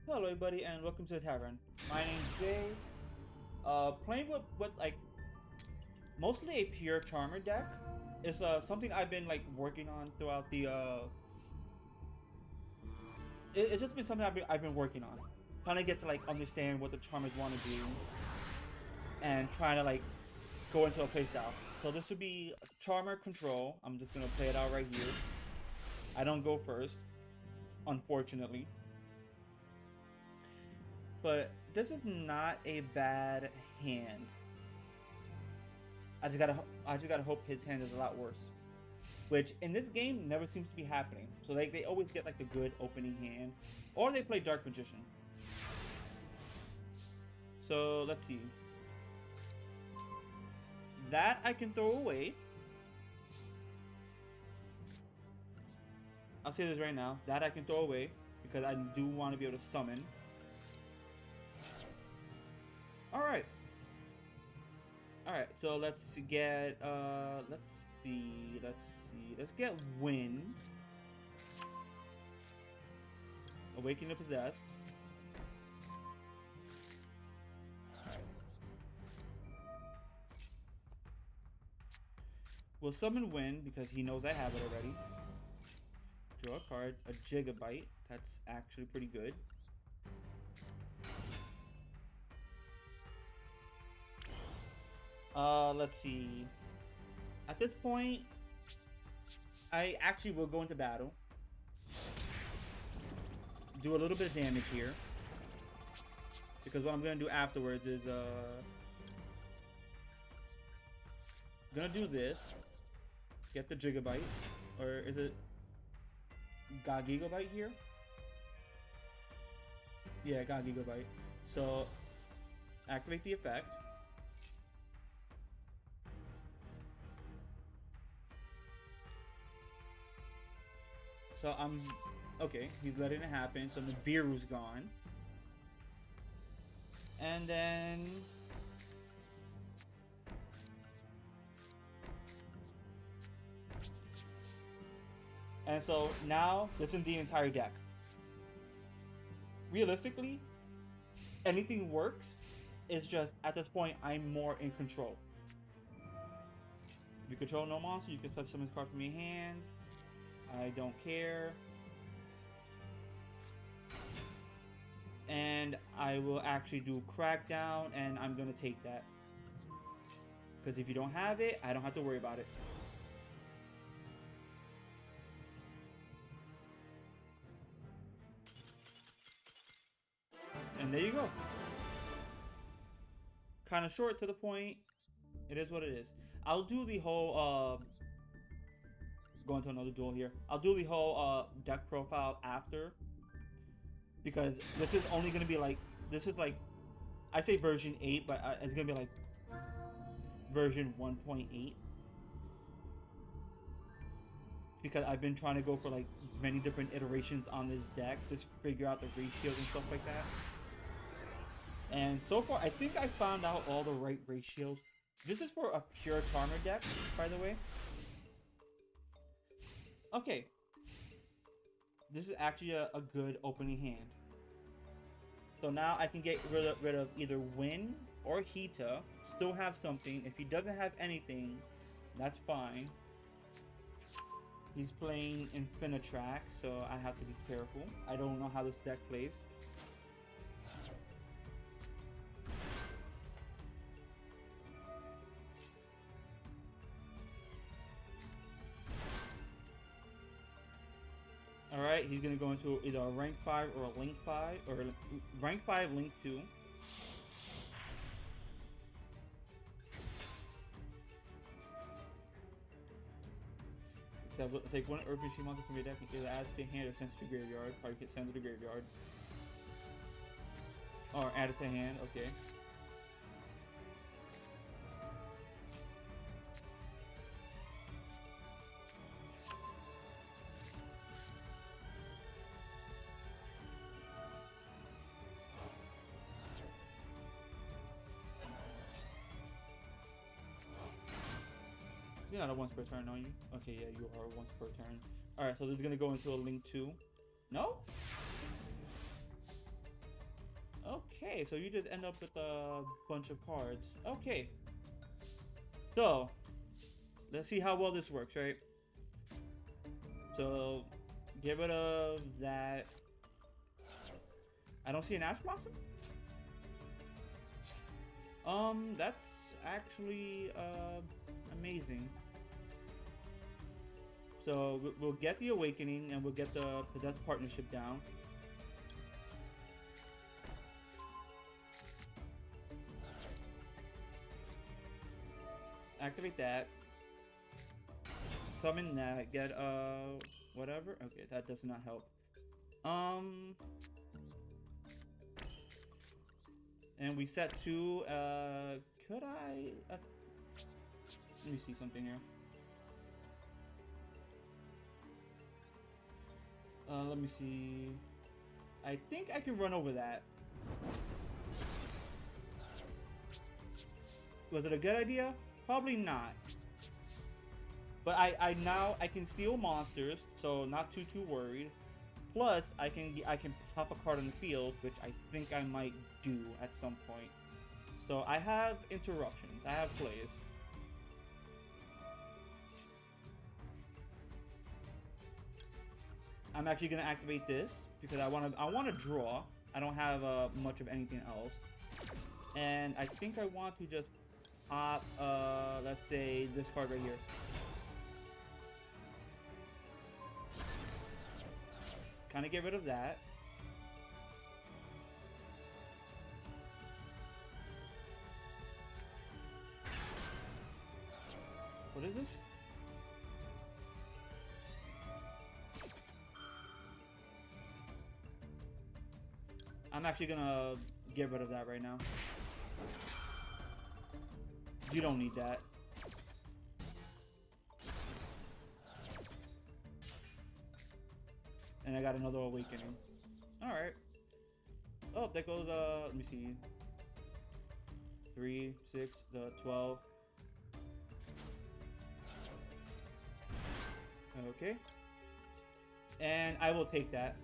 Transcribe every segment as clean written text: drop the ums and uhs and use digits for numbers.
Hello everybody and welcome to the tavern. My name's Jay. Playing with like mostly a pure charmer deck is something I've been like working on throughout the it's just been something I've been working on. Trying to get to like understand what the charmers want to do and trying to like go into a playstyle. So this would be charmer control. I'm just gonna play it out right here. I don't go first, unfortunately. But this is not a bad hand. I just gotta hope his hand is a lot worse. Which in this game never seems to be happening. So they always get like the good opening hand. Or they play Dark Magician. So let's see. That I can throw away. I'll say this right now. That I can throw away. Because I do want to be able to summon. Alright. Alright, so let's get let's get Wind. Awaken the Possessed. Alright. We'll summon Wind because he knows I have it already. Draw a card, a Gigabyte. That's actually pretty good. Let's see. At this point, I actually will go into battle. Do a little bit of damage here. Because what I'm gonna do afterwards is gonna do this. Get the Gigabyte. Or is it got Gigabyte here? Yeah, got Gigabyte. So activate the effect. So I'm okay, he's letting it happen, so the Nibiru's gone. And then so now this is the entire deck. Realistically, anything works. It's just at this point I'm more in control. If you control no monster, you can special summon this card from your hand. I don't care. And I will actually do Crackdown, and I'm gonna take that. Because if you don't have it, I don't have to worry about it. And there you go. Kind of short to the point. It is what it is. I'll do the whole going to another duel here. I'll do the whole deck profile after, because this is only gonna be like, this is like, I say version 8, but it's gonna be like version 1.8, because I've been trying to go for like many different iterations on this deck, just figure out the ratios and stuff like that. And so far, I think I found out all the right ratios. This is for a pure Charmer deck, by the way. Okay. This is actually a good opening hand. So now I can get rid of either Win or Hita. Still have something. If he doesn't have anything, that's fine. He's playing Infinitrax, so I have to be careful. I don't know how this deck plays. Alright, he's gonna go into either a rank 5 or a link 5, or rank 5, link 2. So take one Earth Machine monster from your deck and either add it to your hand or send it to the graveyard. Or you can send it to the graveyard. Or add it to hand, okay. You're not a once per turn, are you? Okay, yeah, you are once per turn. Alright, so this is gonna go into a link 2. No? Okay, so you just end up with a bunch of cards. Okay. So, let's see how well this works, right? So, get rid of that. I don't see an Ash Blossom? That's actually, amazing. So, we'll get the Awakening, and we'll get the Possessed Partnership down. Activate that. Summon that. Get, whatever. Okay, that does not help. And we set to, could I, let me see something here. Let me see. I think I can run over that. Was it a good idea? Probably not. But I now I can steal monsters, so not too worried. Plus, I can pop a card on the field, which I think I might do at some point. So I have interruptions. I have plays. I'm actually gonna activate this because I wanna draw. I don't have much of anything else, and I think I want to just pop let's say this card right here. Kind of get rid of that. What is this? I'm actually gonna get rid of that right now. You don't need that. And I got another Awakening. Alright. Oh, that goes, let me see. 3, 6, 12. Okay. And I will take that.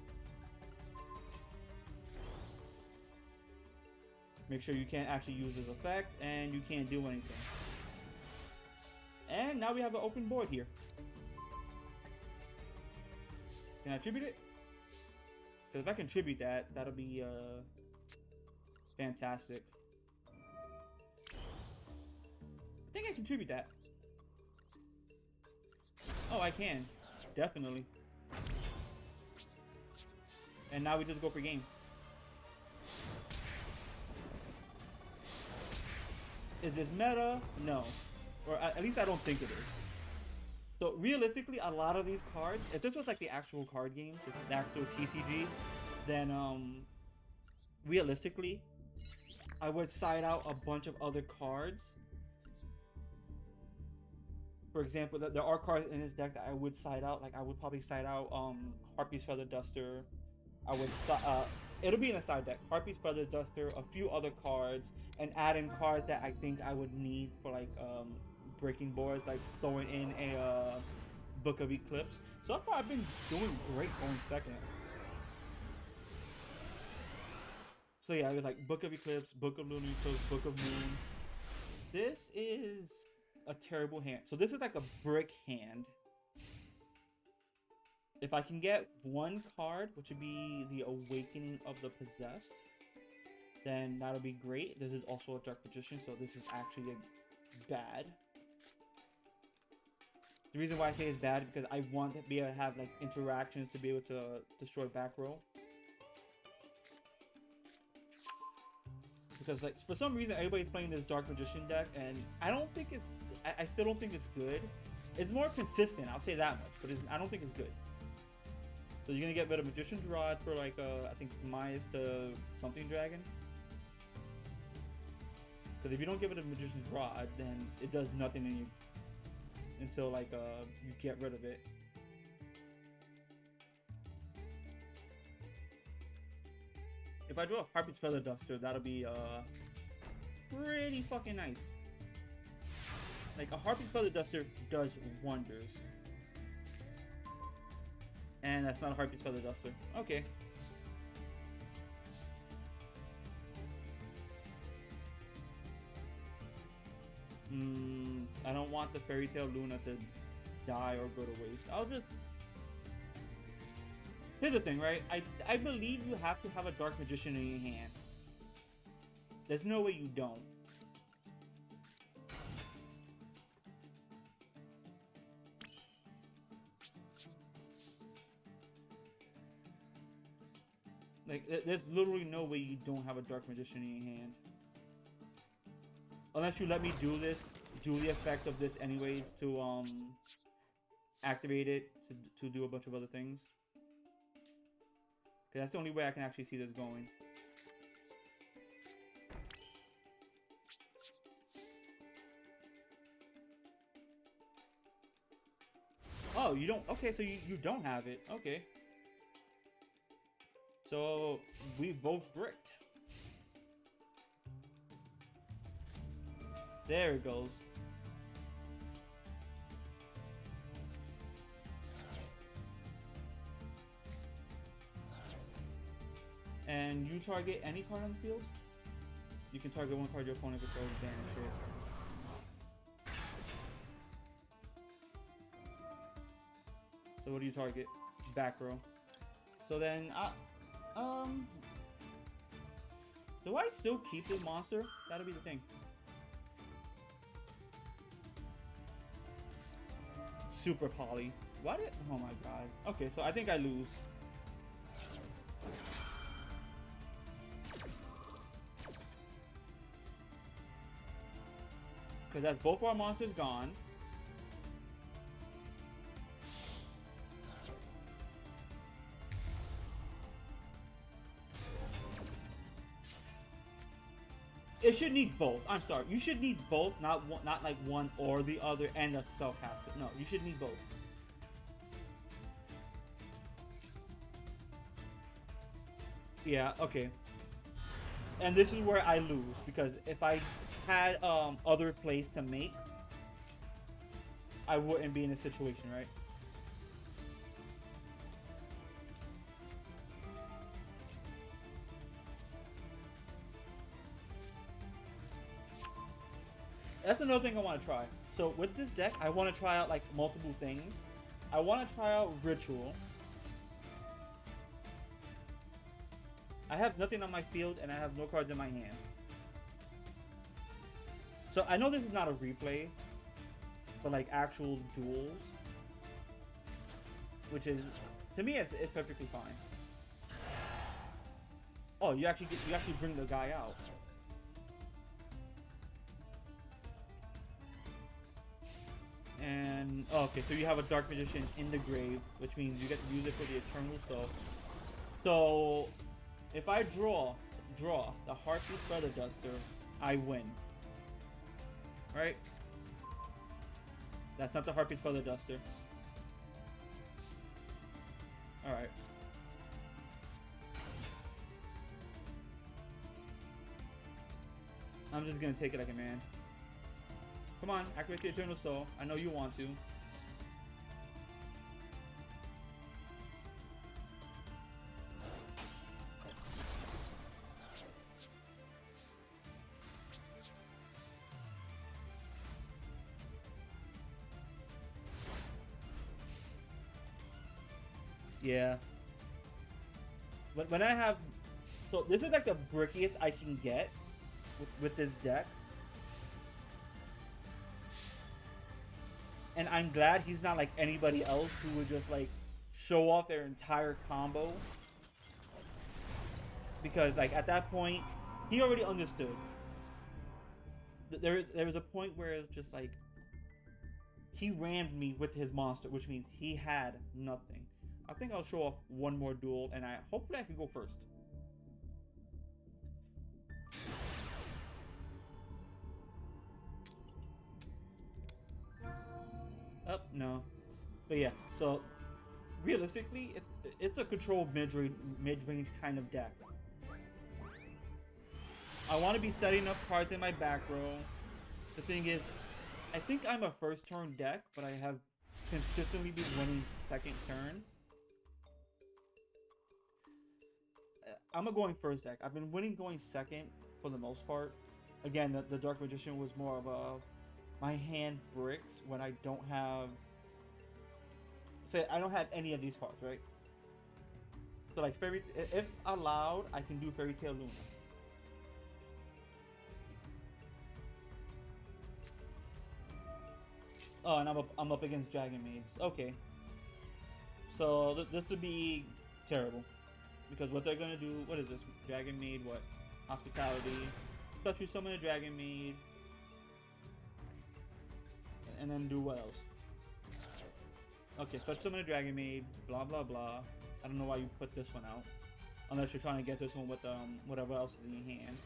Make sure you can't actually use this effect, and you can't do anything. And now we have an open board here. Can I tribute it? Because if I can tribute that, that'll be fantastic. I think I can tribute that. Oh, I can. Definitely. And now we just go for game. Is this meta? No. Or at least I don't think it is. So realistically, a lot of these cards, if this was like the actual card game, the actual TCG, then realistically, I would side out a bunch of other cards. For example, there are cards in this deck that I would side out. Like I would probably side out Harpy's Feather Duster. I would it'll be in a side deck. Harpy's Feather Duster, a few other cards, and add in cards that I think I would need for like breaking boards, like throwing in a Book of Eclipse. So far, I've been doing great going second. So yeah, I was like Book of Eclipse, Book of Lunatos, Book of Moon. This is a terrible hand. So this is like a brick hand. If I can get one card, which would be the Awakening of the Possessed, then that'll be great. This is also a Dark Magician, so this is actually bad. The reason why I say it's bad because I want to be able to have like interactions to be able to destroy back row. Because like for some reason everybody's playing this Dark Magician deck, and I don't think it's. I still don't think it's good. It's more consistent. I'll say that much, but I don't think it's good. So you're gonna get rid of Magician's Rod for like I think minus the something dragon. Because if you don't get rid of Magician's Rod, then it does nothing in you until like you get rid of it. If I draw a Harpy's Feather Duster, that'll be pretty fucking nice. Like a Harpy's Feather Duster does wonders. And that's not a Harpy's Feather Duster. Okay. I don't want the Fairy Tale Luna to die or go to waste. I'll just... Here's the thing, right? I believe you have to have a Dark Magician in your hand. There's no way you don't. Like, there's literally no way you don't have a Dark Magician in your hand. Unless you let me do this, do the effect of this anyways to, activate it to do a bunch of other things. Because that's the only way I can actually see this going. Oh, you don't... Okay, so you don't have it. Okay. So, we both bricked. There it goes. And you target any card on the field? You can target one card your opponent controls, banish it. So what do you target? Back row. So then, do I still keep this monster? That'll be the thing. Super poly. What? Oh my god. Okay, so I think I lose. Because that's both our monsters gone. It should need both. I'm sorry. You should need both, not one, not like one or the other, and the stuff has to. No, you should need both. Yeah, okay. And this is where I lose, because if I had other plays to make, I wouldn't be in this situation, right? That's another thing I want to try. So with this deck, I want to try out like multiple things. I want to try out Ritual. I have nothing on my field and I have no cards in my hand. So I know this is not a replay, but like actual duels, which is, to me, it's perfectly fine. Oh, you actually bring the guy out. And oh, okay, so you have a Dark Magician in the grave, which means you get to use it for the Eternal Soul. So if I draw the Heartbeat Feather Duster, I win. Right? That's not the Heartbeat Feather Duster. Alright. I'm just gonna take it like a man. Come on, activate the Eternal Soul. I know you want to. Yeah. But when I have... So this is like the brickiest I can get with this deck. And I'm glad he's not like anybody else who would just like show off their entire combo. Because like at that point, he already understood. There was a point where it's just like, he rammed me with his monster, which means he had nothing. I think I'll show off one more duel, and hopefully I can go first. Oh, no. But yeah, so realistically, it's a controlled mid-range kind of deck. I want to be setting up cards in my back row. The thing is, I think I'm a first turn deck, but I have consistently been winning second turn. I'm a going first deck. I've been winning going second for the most part. Again, the Dark Magician was more of my hand bricks when I don't have. Say I don't have any of these cards, right? So like fairy, if allowed, I can do Fairy Tail Luna. Oh, and I'm up against Dragon Maids. Okay, so this would be terrible because what they're gonna do? What is this? Dragon Maid? What? Hospitality. Special summon a Dragon Maid, and then do what else? Okay, special summon a Dragon Maid. Blah blah blah. I don't know why you put this one out, unless you're trying to get this one with whatever else is in your hand.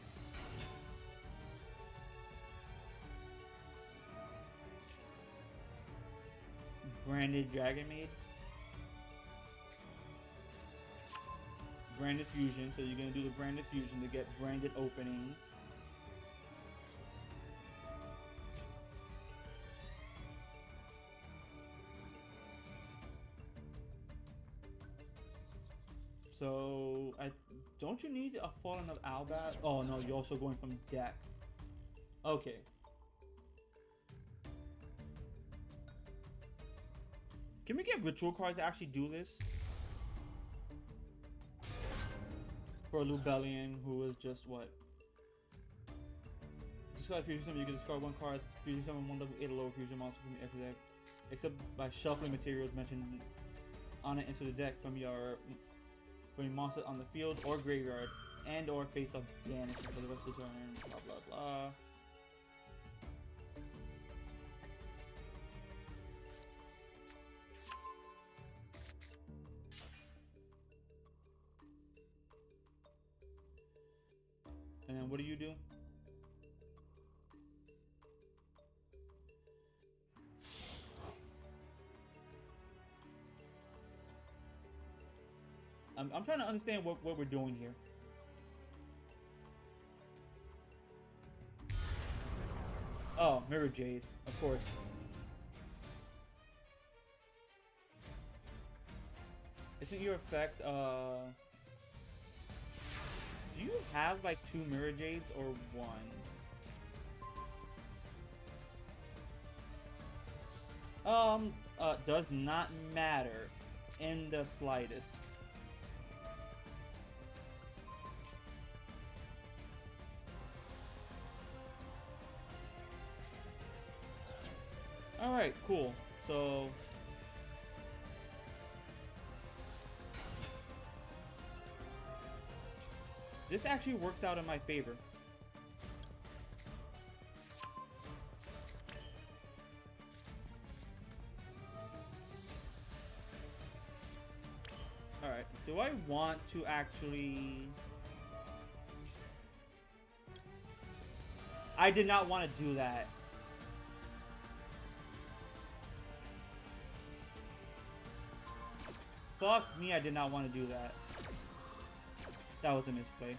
Branded Dragon Maids. Branded Fusion, so you're gonna do the Branded Fusion to get branded opening. So don't you need a Fallen of Albat? Oh no, you're also going from deck. Okay. Can we get ritual cards to actually do this? For Lubellion, who is just what? Discard fusion summon, you can discard one card, fusion summon one level 8 or lower fusion monster from your extra deck. Except by shuffling materials mentioned on it into the deck from your monster on the field or graveyard, and or face up banish for the rest of the turn, blah blah blah. And then what do you do? I'm trying to understand what we're doing here. Oh, Mirror Jade, of course. Isn't your effect, do you have like 2 Mirror Jades or 1? Does not matter in the slightest. Alright, cool. So this actually works out in my favor. Alright, do I want to actually... I did not want to do that. Fuck me, I did not want to do that. That was a misplay.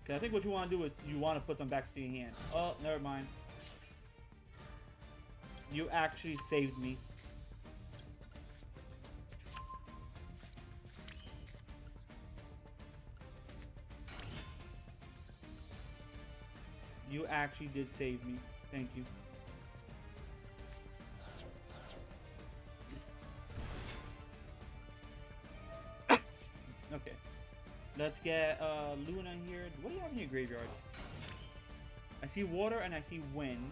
Okay, I think what you want to do is you want to put them back to your hand. Oh, never mind. You actually saved me. You actually did save me. Thank you. Okay. Let's get Luna here. What do you have in your graveyard? I see water and I see wind.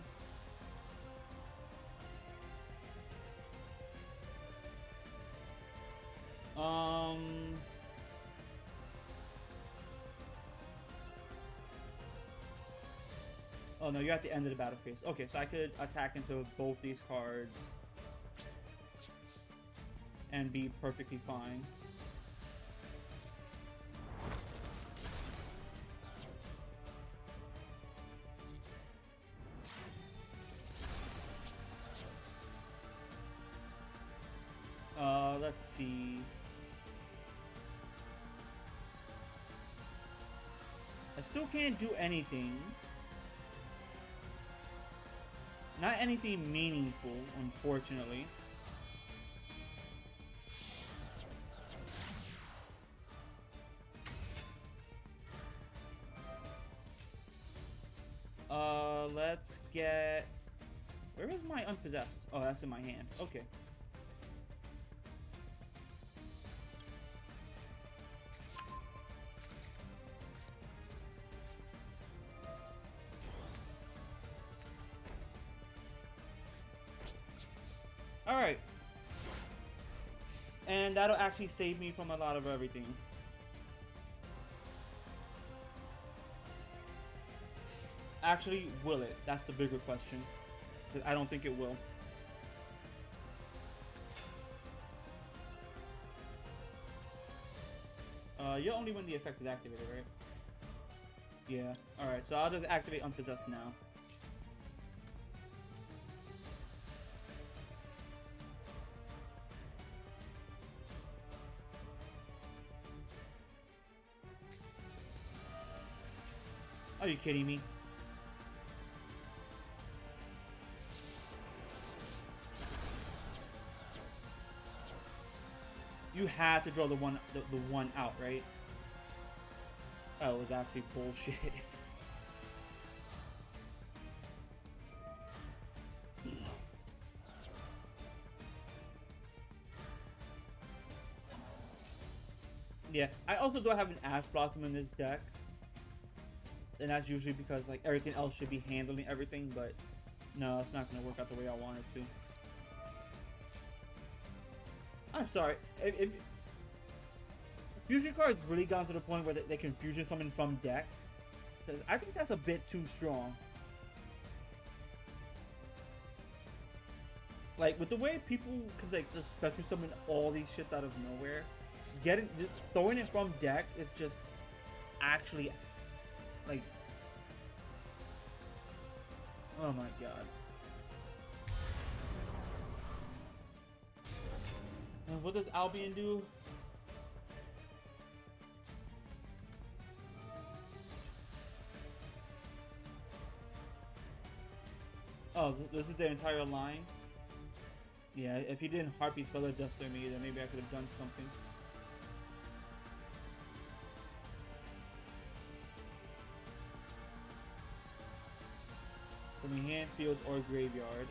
Oh no, you're at the end of the battle phase. Okay, so I could attack into both these cards and be perfectly fine. Let's see. I still can't do anything. Not anything meaningful, unfortunately. let's get... Where is my unpossessed? Oh, that's in my hand. Okay. Alright. And that'll actually save me from a lot of everything. Actually, will it? That's the bigger question. Because I don't think it will. You'll only when the effect is activated, right? Yeah. Alright, so I'll just activate Unpossessed now. Are you kidding me? You had to draw the one out, right? Oh, it was actually bullshit. Yeah, I also do have an Ash Blossom in this deck. And that's usually because like everything else should be handling everything, but no, it's not gonna work out the way I want it to. I'm sorry. If fusion cards really gone to the point where they can fusion summon from deck, because I think that's a bit too strong. Like with the way people could like just special summon all these shits out of nowhere, just throwing it from deck is just actually like, oh my god. And what does Albion do? Oh, this is the entire line? Yeah, if he didn't Harpy's Feather Duster me, then maybe I could have done something. From the hand, field, or graveyard.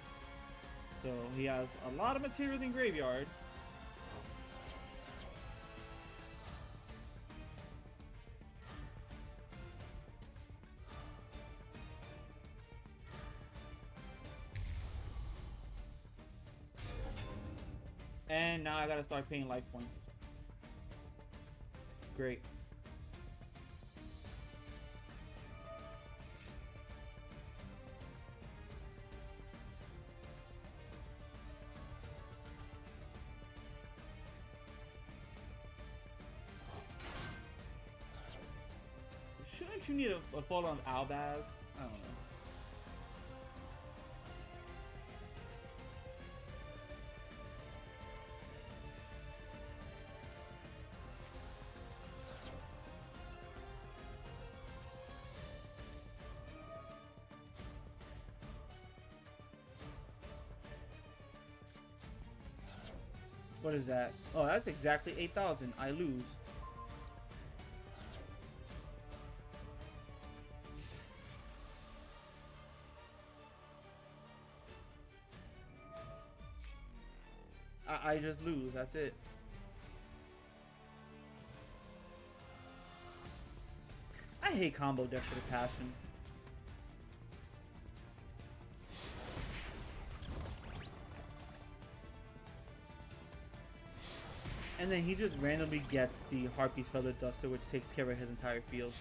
So he has a lot of materials in graveyard. And now I gotta start paying life points. Great. Shouldn't you need a fall on Albaz? I don't know. What is that? Oh, that's exactly 8,000. I lose. I just lose. That's it. I hate combo decks with a passion. And then he just randomly gets the Harpy's Feather Duster, which takes care of his entire field.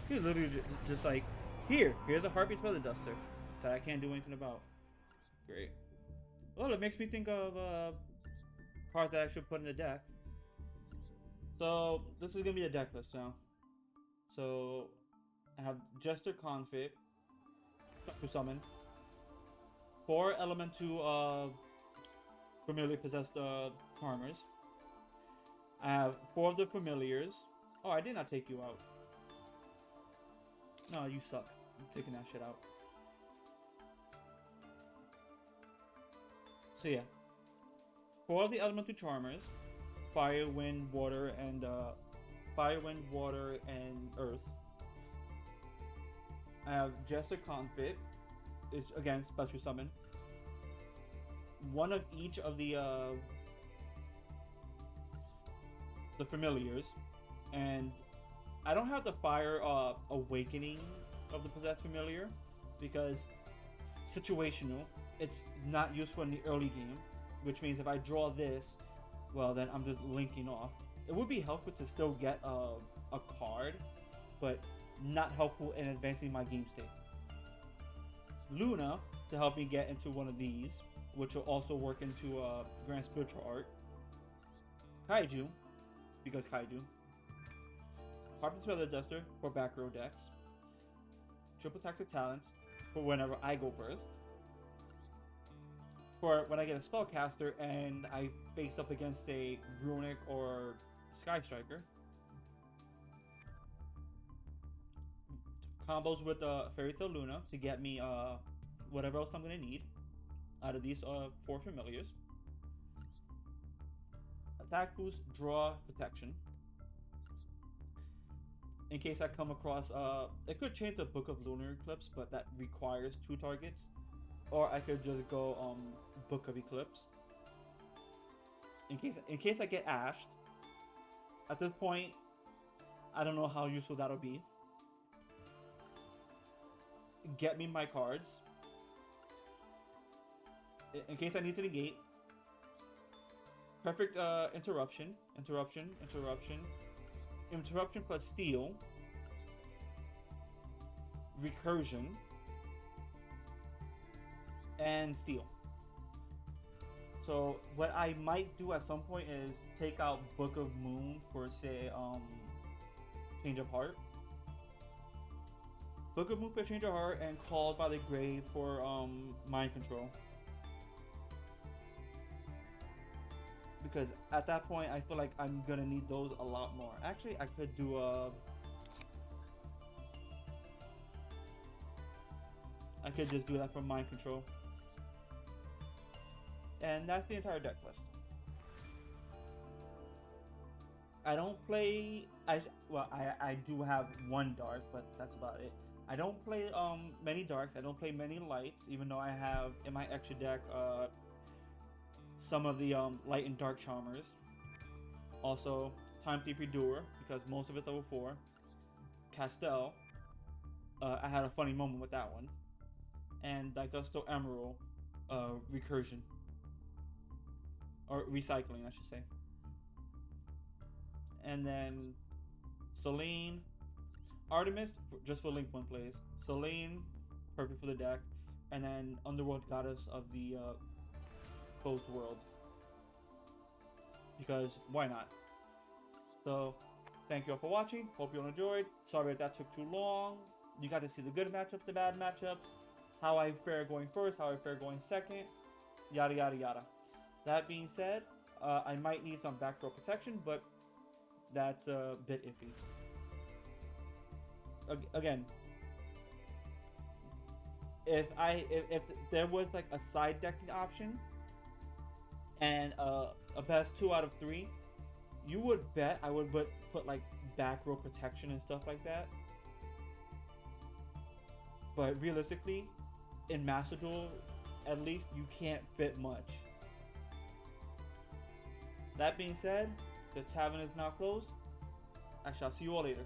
He literally just like, here's a Harpy's Feather Duster that I can't do anything about. Great. Well, it makes me think of cards that I should put in the deck. So this is gonna be a deck list now. So I have Jester Confit to summon. 4 Elemental Familiar Possessed Farmers. I have 4 of the Familiars. Oh, I did not take you out. No, you suck. I'm taking that shit out. So yeah. 4 of the Elemental Charmers. Fire, Wind, Water, and Fire, Wind, Water, and Earth. I have Jester Confit. It's again special summon. One of each of the familiars, and I don't have the Fire Awakening of the possessed familiar because situational. It's not useful in the early game, which means if I draw this, well then I'm just linking off. It would be helpful to still get a card, but not helpful in advancing my game state. Luna to help me get into one of these, which will also work into Grand Spiritual Art. Kaiju, because Kaiju. Harpent's Feather Duster for back row decks. Triple Tactic Talents for whenever I go first. For when I get a Spellcaster and I face up against a Runic or Sky Striker. Combos with Fairy Tail Luna to get me whatever else I'm going to need out of these 4 familiars. Attack boost, draw, protection. In case I come across, it could change the Book of Lunar Eclipse, but that requires 2 targets. Or I could just go Book of Eclipse. In case I get ashed. At this point, I don't know how useful that'll be. Get me my cards. In case I need to negate. Perfect interruption plus steal. Recursion. And steal. So what I might do at some point is take out Book of Moon for say Change of Heart. Book of Moon for Change of Heart and Called by the Grave for Mind Control. Because at that point I feel like I'm gonna need those a lot more. Actually I could do I could just do that for Mind Control. And that's the entire deck list. I don't play. I do have one dark, but that's about it. I don't play many darks. I don't play many lights, even though I have in my extra deck some of the light and dark charmers. Also, Time Thief Redoer, because most of it's level 4. Castel. I had a funny moment with that one. And Daigusto Emerald Recursion. Or recycling, I should say. And then Selene, Artemis, just for Link 1 plays. Selene, perfect for the deck. And then Underworld Goddess of the Closed World. Because why not? So, thank you all for watching. Hope you all enjoyed. Sorry if that took too long. You got to see the good matchups, the bad matchups, how I fare going first, how I fare going second, yada yada yada. That being said, I might need some back row protection, but that's a bit iffy. Again, if there was like a side decking option and a best 2 out of 3, you would bet I would put like back row protection and stuff like that. But realistically, in Master Duel, at least you can't fit much. That being said, the tavern is now closed. I shall see you all later.